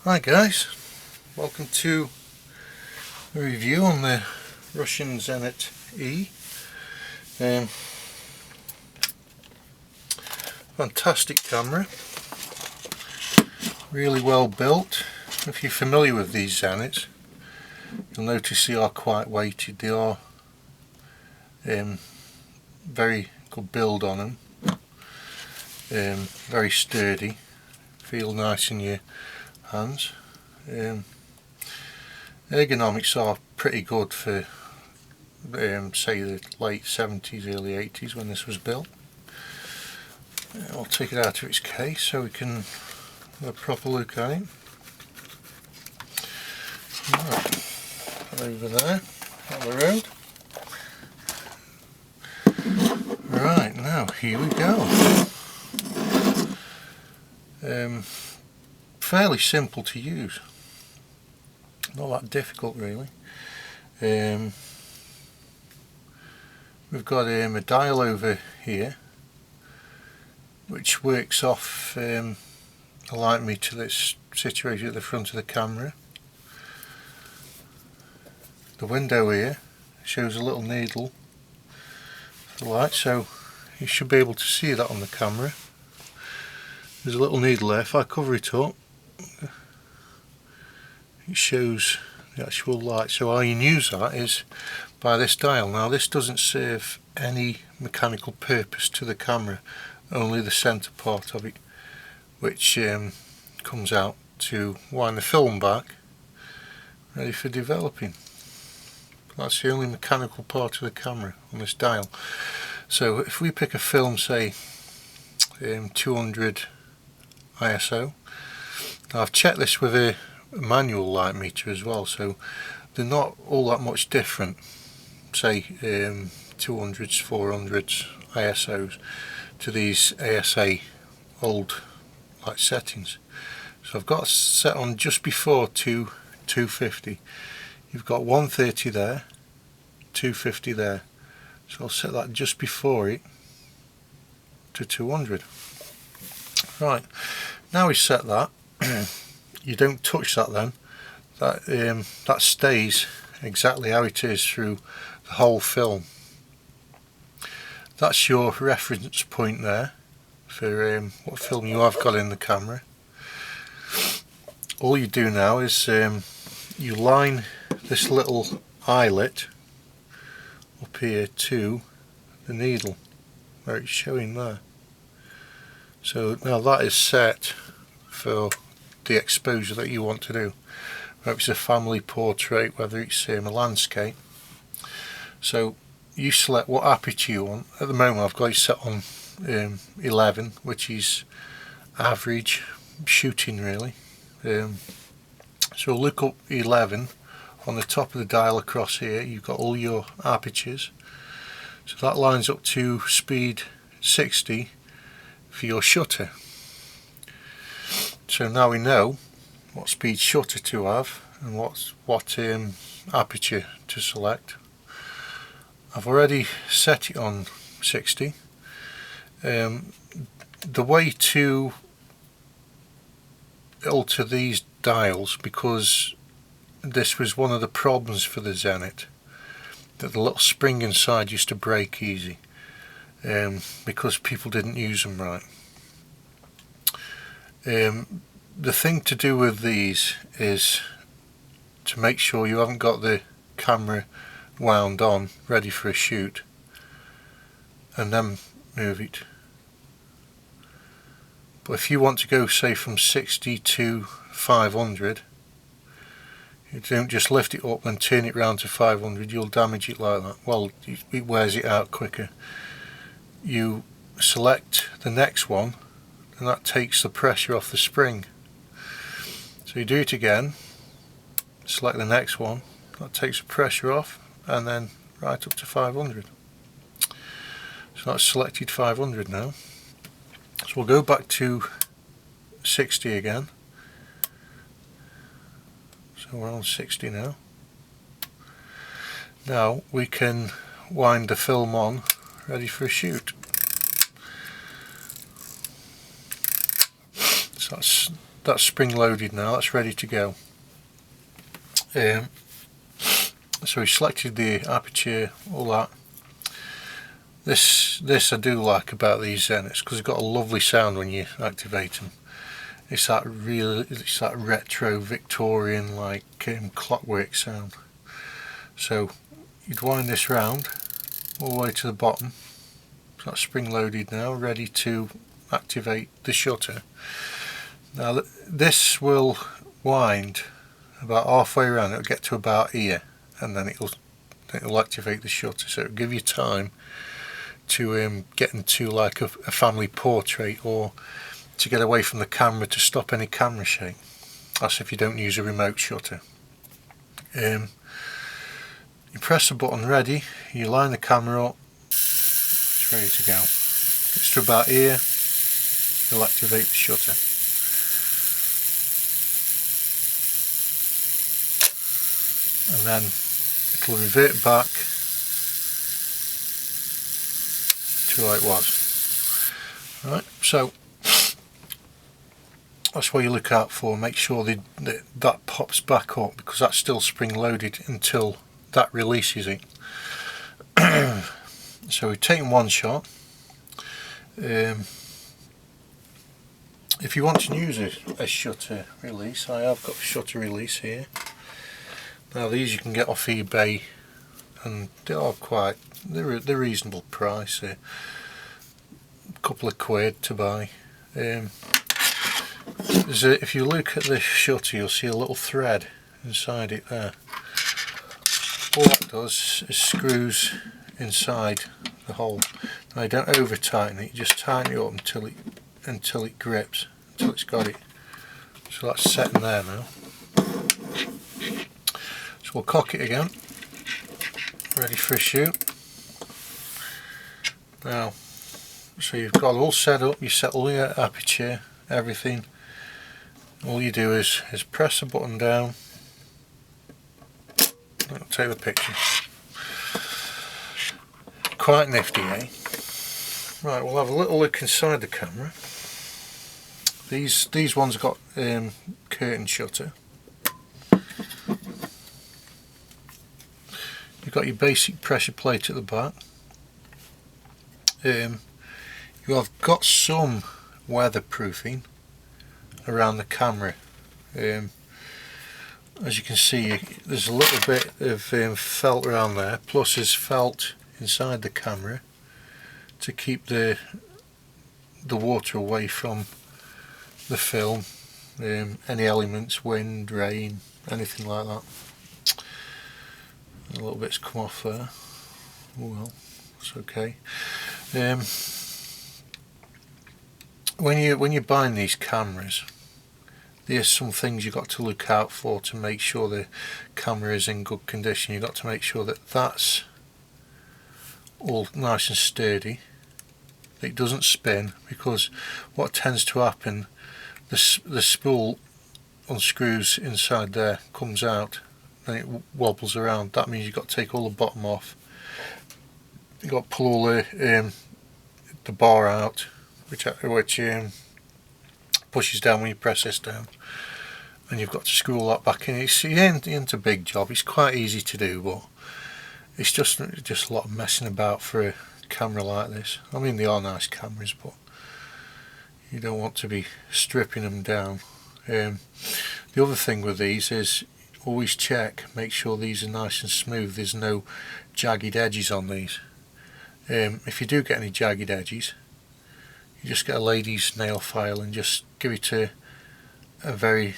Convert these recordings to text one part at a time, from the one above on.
Hi guys, welcome to a review on the Russian Zenit E. Fantastic camera, really well built. If you're familiar with these Zenits, you'll notice they are quite weighted. They are very good build on them, very sturdy, feel nice in your hands. Ergonomics are pretty good for say the late 70s, early 80s when this was built. I'll take it out of its case so we can have a proper look at it. Right, over there on the road. Right, now here we go. Fairly simple to use, not that difficult really. We've got a dial over here which works off a light meter that's situated at the front of the camera. The window here shows a little needle for the light, so you should be able to see that on the camera. There's a little needle there. If I cover it up, it shows the actual light. So how you can use that is by this dial. Now this doesn't serve any mechanical purpose to the camera, only the centre part of it, which comes out to wind the film back, ready for developing. That's the only mechanical part of the camera on this dial. So if we pick a film, say 200 ISO, now I've checked this with a manual light meter as well, so they're not all that much different, say 200s, 400s ISOs to these ASA old light settings. So I've got set on just before 250. You've got 130 there, 250 there, so I'll set that just before it to 200. Right, now we set that. You don't touch that then. That stays exactly how it is through the whole film. That's your reference point there for what film you have got in the camera. All you do now is you line this little eyelet up here to the needle where it's showing there. So now that is set for the exposure that you want to do, whether it's a family portrait, whether it's a landscape. So you select what aperture you want. At the moment I've got it set on 11, which is average shooting really. So look up 11 on the top of the dial across here. You've got all your apertures, so that lines up to speed 60 for your shutter. So now we know what speed shutter to have and what aperture to select. I've already set it on 60. The way to alter these dials, because this was one of the problems for the Zenit, that the little spring inside used to break easy because people didn't use them right. The thing to do with these is to make sure you haven't got the camera wound on ready for a shoot and then move it. But if you want to go say from 60 to 500, you don't just lift it up and turn it round to 500, you'll damage it like that. Well, it wears it out quicker. You select the next one and that takes the pressure off the spring. So you do it again, select the next one, that takes the pressure off, and then right up to 500. So that's selected 500 now. So we'll go back to 60 again. So we're on 60 now. Now we can wind the film on, ready for a shoot. So that's spring loaded now, that's ready to go. So we selected the aperture, all that. This I do like about these Zenits, because they've got a lovely sound when you activate them. It's that retro Victorian like clockwork sound. So you'd wind this round all the way to the bottom. So that's spring loaded now, ready to activate the shutter. Now this will wind about halfway around, it'll get to about here, and then it'll activate the shutter. So it'll give you time to get into like a family portrait, or to get away from the camera to stop any camera shake. That's if you don't use a remote shutter. You press the button ready, you line the camera up, it's ready to go. Gets to about here, you'll activate the shutter. And then it'll revert back to how it was. Right, so that's what you look out for. Make sure that pops back up, because that's still spring loaded until that releases it. So we've taken one shot. If you want to use a shutter release, I have got a shutter release here. Now these you can get off eBay, and they're reasonable price, a couple of quid to buy. If you look at the shutter, you'll see a little thread inside it there. All that does is screws inside the hole. Now you don't over tighten it, you just tighten it up until it grips, until it's got it. So that's set in there now. So we'll cock it again, ready for a shoot. Now, so you've got it all set up, you set all your aperture, everything. All you do is press the button down. I'll take the picture. Quite nifty, eh? Right, we'll have a little look inside the camera. These ones got curtain shutter. You've got your basic pressure plate at the back. You have got some weatherproofing around the camera. As you can see, there's a little bit of felt around there, plus there's felt inside the camera to keep the water away from the film, any elements, wind, rain, anything like that. A little bit's come off there. Oh well, it's okay. When you're buying these cameras, there's some things you've got to look out for to make sure the camera is in good condition. You've got to make sure that that's all nice and sturdy, that it doesn't spin, because what tends to happen, the spool unscrews inside there, comes out, then it wobbles around. That means you've got to take all the bottom off. You've got to pull all the bar out, which pushes down when you press this down, and you've got to screw all that back in. It ain't a big job, it's quite easy to do, but it's just a lot of messing about for a camera like this. I mean, they are nice cameras, but you don't want to be stripping them down. The other thing with these is always check, make sure these are nice and smooth, there's no jagged edges on these. If you do get any jagged edges, you just get a lady's nail file and just give it a very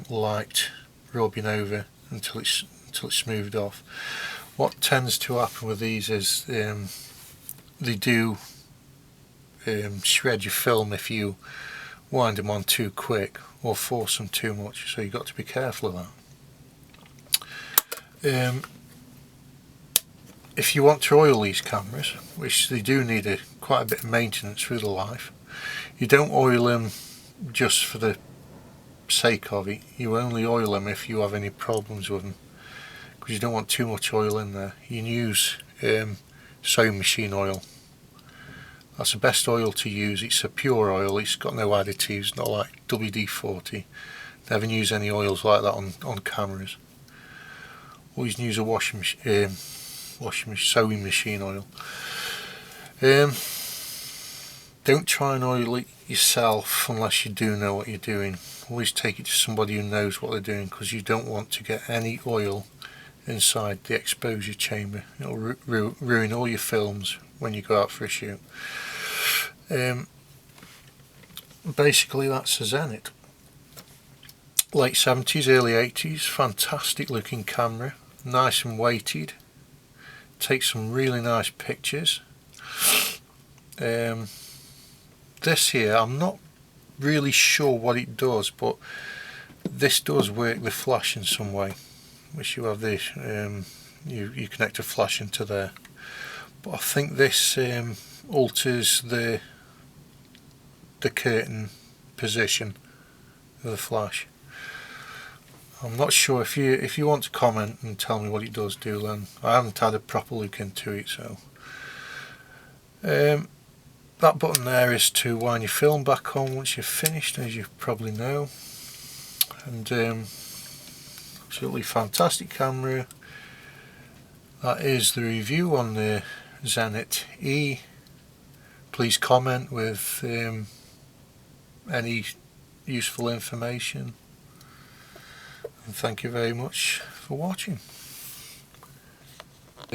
light rubbing over until it's smoothed off. What tends to happen with these is they do shred your film if you wind them on too quick or force them too much, so you've got to be careful of that. If you want to oil these cameras, which they do need quite a bit of maintenance through the life, you don't oil them just for the sake of it. You only oil them if you have any problems with them, because you don't want too much oil in there. You can use sewing machine oil. That's the best oil to use. It's a pure oil, it's got no additives, not like WD-40. Never use any oils like that on cameras. Always use a sewing machine oil. Don't try and oil it yourself unless you do know what you're doing. Always take it to somebody who knows what they're doing, because you don't want to get any oil inside the exposure chamber. It'll ruin all your films when you go out for a shoot. Basically that's a Zenit. Late 70s, early 80s, fantastic looking camera, nice and weighted, takes some really nice pictures. This here, I'm not really sure what it does, but this does work the flash in some way, which you have this, you connect a flash into there, but I think this alters the curtain position of the flash. I'm not sure. If you want to comment and tell me what it does, do then. I haven't had a proper look into it, so that button there is to wind your film back on once you've finished, as you probably know. And absolutely fantastic camera. That is the review on the Zenit E. Please comment with any useful information, and thank you very much for watching.